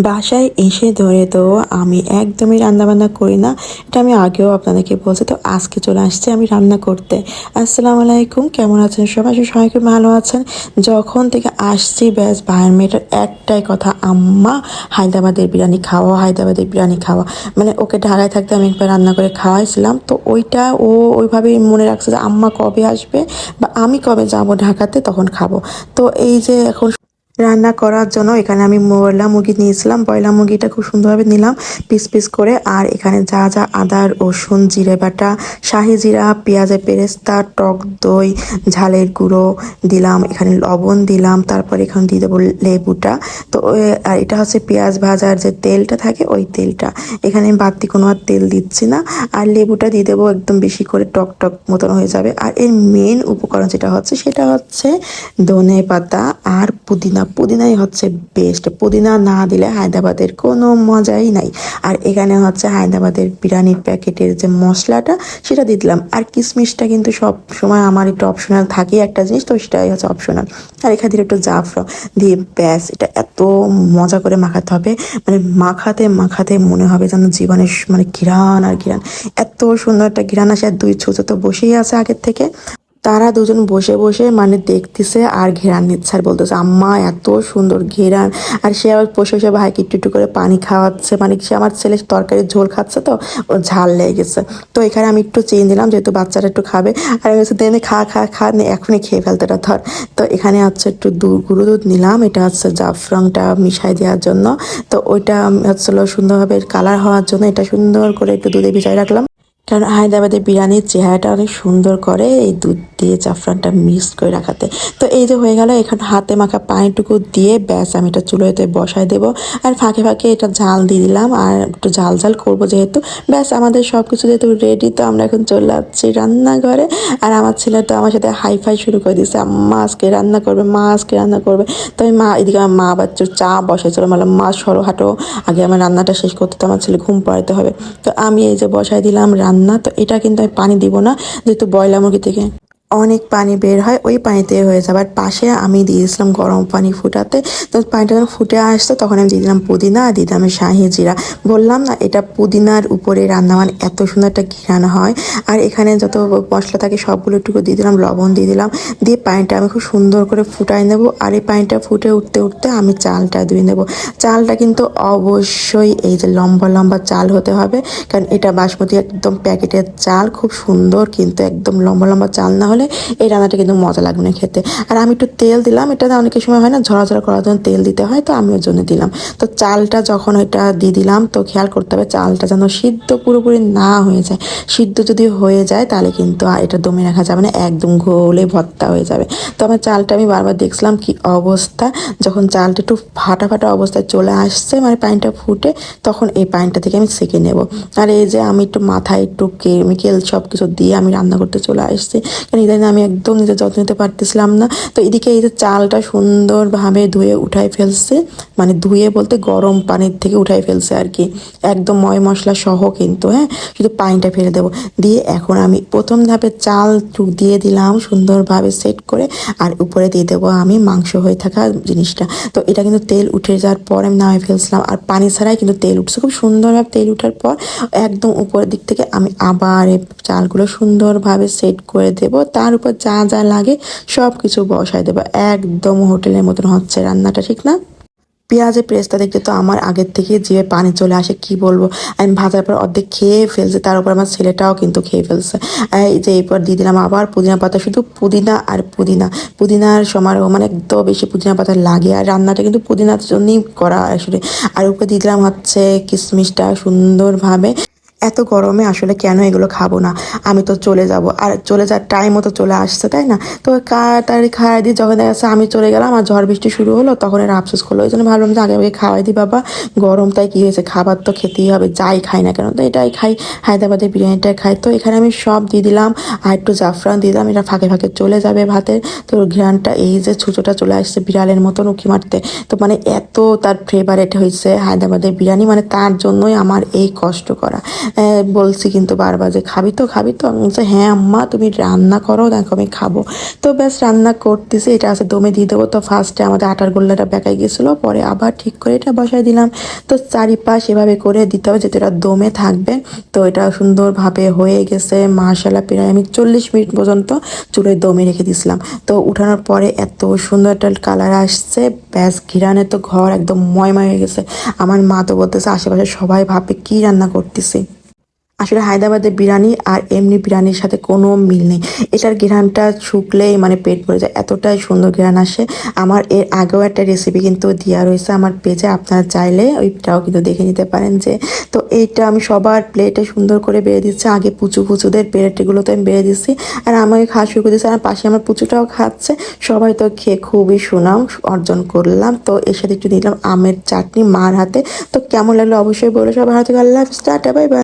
বাসায় এসে ধরে তো আমি একদমই রান্নাবান্না করি না। এটা আমি আগেও আপনাদেরকে বলছি, তো আজকে চলে আসছি আমি রান্না করতে। আসসালামু আলাইকুম, কেমন আছেন সবাই? সবাই খুব ভালো আছেন। যখন থেকে আসছি ব্যাস ভাইয়ের মেয়েটার একটাই কথা, আম্মা হায়দ্রাবাদের বিরিয়ানি খাওয়া, হায়দ্রাবাদের বিরিয়ানি খাওয়া। মানে ওকে ঢাকায় থাকতে আমি একবার রান্না করে খাওয়াইছিলাম, তো ওইটা ও ওইভাবেই মনে রাখছে যে আম্মা কবে আসবে বা আমি কবে যাব ঢাকাতে তখন খাবো। তো এই যে এখন রান্না করার জন্য এখানে আমি বয়লা মুরগি নিয়েছিলাম। বয়লা মুরগিটা খুব সুন্দরভাবে নিলাম পিস পিস করে। আর এখানে যা যা আদা রসুন জিরে বাটা, শাহি জিরা, পেঁয়াজের পেরেস্তা, টক দই, ঝালের গুঁড়ো দিলাম, এখানে লবণ দিলাম, তারপর এখানে দিয়ে দেবো লেবুটা। তো আর এটা হচ্ছে পেঁয়াজ ভাজার যে তেলটা থাকে ওই তেলটা। এখানে আমি বাড়তি কোনো আর তেল দিচ্ছি না। আর লেবুটা দিয়ে দেবো একদম বেশি করে, টক টক মতন হয়ে যাবে। আর এর মেন উপকরণ যেটা হচ্ছে সেটা হচ্ছে ধনে পাতা আর পুদিনা। পুদিনাই হচ্ছে বেস্ট, পুদিনা না দিলে হায়দ্রাবাদের কোনো মজাই নাই। আর এখানে হচ্ছে হায়দ্রাবাদের বিরিয়ানির প্যাকেটের যে মশলাটা সেটা দিয়ে দিলাম। আর কিশমিশটা কিন্তু সব সময় আমার একটু অপশনাল থাকে একটা জিনিস, তো সেটাই হচ্ছে অপশনাল। আর এখানে দিলে একটু জাফরান দিয়ে ব্যাস, এটা এত মজা করে মাখাতে হবে, মানে মাখাতে মাখাতে মনে হবে যেন জীবনের মানে ঘিরান আর ঘিরান, এত সুন্দর একটা ঘিরান আসে। আর দুই ছোট তো বসেই আছে আগের থেকে, তারা দুজন বসে বসে মানে দেখতেছে আর ঘেরান নিচ্ছে আর বলতেছে আম্মা এত সুন্দর ঘেরান। আর সে আবার বসে বসে ভাইকে একটু একটু করে পানি খাওয়াচ্ছে, মানে সে আমার ছেলে তরকারির ঝোল খাচ্ছে তো ওর ঝাল লেগে গেছে। তো এখানে আমি একটু চেয়ে দিলাম যেহেতু বাচ্চারা একটু খাবে। আর আমি বলছি দেনে খা খা খা নে, এখনই খেয়ে ফেলতে এটা ধর। তো এখানে হচ্ছে একটু গুঁড়ো দুধ নিলাম, এটা হচ্ছে জাফরানটা মিশাই দেওয়ার জন্য। তো ওইটা হচ্ছিল সুন্দরভাবে কালার হওয়ার জন্য, এটা সুন্দর করে একটু দুধে ভিজাই রাখলাম। কারণ হায়দ্রাবাদের বিরিয়ানির চেহারাটা অনেক সুন্দর করে এই দুধ দিয়ে জাফরানটা মিক্স করে রাখাতে। তো এই যে হয়ে গেল, এখন হাতে মাখা পানিটুকু দিয়ে ব্যাস আমি এটা চুলোতে বসায় দেবো। আর ফাঁকে ফাঁকে এটা ঝাল দিয়ে দিলাম, আর একটু ঝাল ঝাল করবো যেহেতু। ব্যাস আমাদের সব কিছু যেহেতু রেডি, তো আমরা এখন চলে যাচ্ছি রান্নাঘরে। আর আমার ছেলে তো আমার সাথে হাই ফাই শুরু করে দিচ্ছে, মা আজকে রান্না করবে, মা আজকে রান্না করবে। তো আমি এদিকে আমার মা বাচ্চার চা বসাইছিল, বললাম মা সরো হাঁটো, আগে আমার রান্নাটা শেষ করতে, তো আমার ছেলে ঘুম পাড়াতে হবে। তো আমি এই যে বসাই দিলাম রান্না। তো এটা কিন্তু আমি পানি দিব না, যেহেতু ব্রয়লার মুরগি থেকে অনেক পানি বের হয়, ওই পানিতে হয়ে যাবে। আর পাশে আমি দিয়ে দিয়েছিলাম গরম পানি ফুটাতে। তো পানিটা যখন ফুটে আসতো তখন আমি দিয়ে দিলাম পুদিনা, আর দিয়ে দিলাম শাহি জিরা। বললাম না এটা পুদিনার উপরে রান্না মানে এত সুন্দর একটা ঘ্রাণ হয়। আর এখানে যত মশলা থাকে সবগুলো একটু দিয়ে দিলাম, লবণ দিয়ে দিলাম, দিয়ে পানিটা আমি খুব সুন্দর করে ফুটাই নেব। আর এই পানিটা ফুটে উঠতে উঠতে আমি চালটা ধুয়ে নেব। চালটা কিন্তু অবশ্যই এই যে লম্বা লম্বা চাল হতে হবে, কারণ এটা বাসমতি একদম প্যাকেটের চাল, খুব সুন্দর, কিন্তু একদম লম্বা লম্বা চাল না হলে এই রান্নাটা কিন্তু মজা লাগবে না খেতে। আর আমি একটু তেল দিলাম, এটা অনেকের সময় হয় না ঝরাঝরা করার জন্য তেল দিতে হয়, তো আমি ওর জন্য দিলাম। তো চালটা যখন এটা দিয়ে দিলাম, তো খেয়াল করতে হবে চালটা যেন সিদ্ধ পুরোপুরি না হয়ে যায়। সিদ্ধ যদি হয়ে যায় তাহলে কিন্তু আর এটা দমে রাখা যাবে না, একদম ঘোলে ভর্তা হয়ে যাবে। তো আমার চালটা আমি বারবার দেখছিলাম কি অবস্থা, যখন চালটা একটু ফাটা ফাটা অবস্থায় চলে আসছে মানে পানিটা ফুটে, তখন এই পানিটা থেকে আমি সেঁকে নেব। আর এই যে আমি একটু মাথায় একটু কেমিক্যাল সব কিছু দিয়ে আমি রান্না করতে চলে আসছি, কারণ ইদানিং আমি একদম নিজের যত্ন নিতে পারতেছিলাম না। তো এদিকে এই যে চালটা সুন্দরভাবে ধুয়ে উঠাই ফেলছে, মানে ধুয়ে বলতে গরম পানির থেকে উঠাই ফেলছে আর কি, একদম ময় মশলা সহ কিন্তু, হ্যাঁ শুধু পানিটা ফেলে দেবো। দিয়ে এখন আমি প্রথম ধাপে চাল দিয়ে দিলাম সুন্দরভাবে সেট করে, আর উপরে দিয়ে দেবো আমি মাংস হয়ে থাকা জিনিসটা। তো এটা কিন্তু তেল উঠে যাওয়ার পর আমি নামিয়ে ফেলছিলাম, আর পানি ছাড়াই কিন্তু তেল উঠছে খুব সুন্দরভাবে। তেল উঠার পর একদম উপরের দিক থেকে আমি আবার এই চালগুলো সুন্দরভাবে সেট করে দেব, তার উপর যা যা লাগে সব কিছু বসাই দেবো। একদম হোটেলের মতন হচ্ছে রান্নাটা, ঠিক না? পেঁয়াজের পেস্টটা দেখতে তো আমার আগের থেকে জিভে পানি চলে আসে, কি বলবো। আমি ভাজার পর অর্ধেক খেয়ে ফেলছে, তার উপর আমার ছেলেটাও কিন্তু খেয়ে ফেলছে। এই যে এরপর দিয়ে দিলাম আবার পুদিনা পাতা, শুধু পুদিনা আর পুদিনা, পুদিনার সমারোহ, মানে একদম বেশি পুদিনা পাতা লাগে। আর রান্নাটা কিন্তু পুদিনার জন্যই করা আসলে। আর উপরে দিয়ে দিলাম হচ্ছে কিশমিশটা সুন্দরভাবে। এত গরমে আসলে কেন এগুলো খাবো না, আমি তো চলে যাব, আর চলে যাওয়ার টাইমও তো চলে আসছে তাই না। তো তাড়াতাড়ি খাওয়াই দিই, যখন দেখা যাচ্ছে আমি চলে গেলাম আর ঝড় বৃষ্টি শুরু হলো তখন এর আফসোস করলো। ওই জন্য ভাবলাম যে আগে আগে খাওয়াই দিই, বাবা গরম তাই কী হয়েছে, খাবার তো খেতেই হবে, যাই খাই না কেন, তো এটাই খাই, হায়দ্রাবাদের বিরিয়ানিটাই খাই। তো এখানে আমি সব দিয়ে দিলাম, আর একটু জাফরান দিয়ে দিলাম, এটা ফাঁকে ফাঁকে চলে যাবে ভাতের। তো ঘ্রাণটা এই যে ছুঁচোটা চলে আসছে বিড়ালের মতন উঁকি মারতে, তো মানে এত তার ফেভারেট হয়েছে হায়দ্রাবাদের বিরিয়ানি, মানে তার জন্যই আমার এই কষ্ট করা। বলছি কিন্তু বারবার যে খাবি তো খাবি তো, আমি বলছি হ্যাঁ আম্মা তুমি রান্না করো, দেখো আমি খাবো। তো ব্যাস রান্না করতেছি, এটা আছে দমে দিয়ে দেবো। তো ফার্স্টে আমাদের আটার গোল্লাটা বেঁকাই গেছিলো, পরে আবার ঠিক করে এটা বসাই দিলাম। তো চারিপাশ এভাবে করে দিতে হবে যাতে এটা দমে থাকবে। তো এটা সুন্দরভাবে হয়ে গেছে মাশাআল্লাহ। প্রায় আমি 40 মিনিট পর্যন্ত চুলোয় দমে রেখে দিয়েছিলাম। তো উঠানোর পরে এত সুন্দর একটা কালার আসছে, ব্যাস ঘিরানে তো ঘর একদম ময়ময় হয়ে গেছে। আমার মা তো বলতেছে আশেপাশে সবাই ভাববে কি রান্না করতেছি। আসলে হায়দ্রাবাদের বিরিয়ানি আর এমনি বিরিয়ানির সাথে কোনো মিল নেই। এটার ঘ্রাণটা শুকলেই মানে পেট ভরে যায়, এতটাই সুন্দর ঘ্রাণ আসে। আমার এর আগেও একটা রেসিপি কিন্তু দেওয়া রয়েছে আমার পেজে, আপনারা চাইলে ওইটাও কিন্তু দেখে নিতে পারেন। যে তো এইটা আমি সবার প্লেটে সুন্দর করে বেড়ে দিচ্ছি। আগে পুচুদের প্লেটগুলোতে আমি বেড়ে দিচ্ছি, আর আমাকে খাওয়া শুরু করে দিচ্ছি। আর পাশে আমার পুচুটাও খাচ্ছে। সবাই তো খেয়ে খুবই সুনাম অর্জন করলাম। তো এর সাথে একটু দিলাম আমের চাটনি মার হাতে। তো কেমন লাগলো অবশ্যই বলে, সবার হাতে আল্লাহ হাফেজ, টাটা বাই বাই।